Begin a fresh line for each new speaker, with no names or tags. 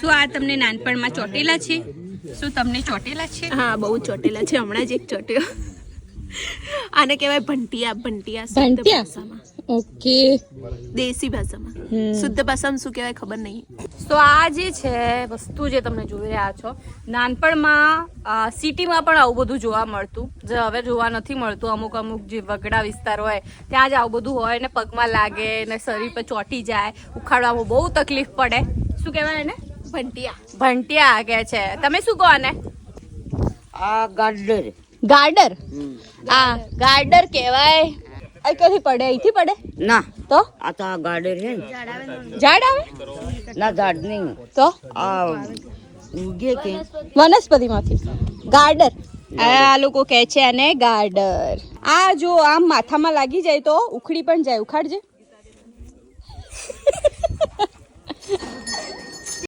શું આ તમને નાનપણમાં ચોટેલા છે? શું તમને ચોટેલા છે?
હા બહુ ચોટેલા છે. હમણાં જ એક ચોટ્યો. આને કહેવાય ભંટિયા.
ભંટિયા. ઓકે.
દેશી ભાષામાં. શુદ્ધ ભાષામાં શું કહેવાય ખબર નહીં.
તો આ જે છે વસ્તુ જે તમે જોઈ રહ્યા છો, નાનપણમાં સિટીમાં પણ આવું બધું જોવા મળતું, જે હવે જોવા નથી મળતું. અમુક અમુક જે વગડા વિસ્તાર હોય ત્યાં જ આવું બધું હોય ને પગમાં લાગે ને શરીર પર ચોંટી જાય, ઉખાડવામાં બહુ તકલીફ પડે. શું કહેવાય એને?
ભંટિયા.
ભંટિયા કે છે. તમે શું કહો આને?
આ ગાર્ડર.
ગાર્ડર. આ ગાર્ડર કહેવાય. આ ક્યાંથી પડે? અહીંથી પડે
ના
તો?
આ તો આ ગાર્ડર છે ને.
ઝાડ આવે
ના ઝાડ નહીં
તો
આ ઉગે કે
વનસ્પતિમાંથી. ગાર્ડર. આ લોકો કહે છે અને ગાર્ડર. આ જો આમ માથામાં લાગી જાય તો ઉખડી પણ જાય. ઉખાડજે.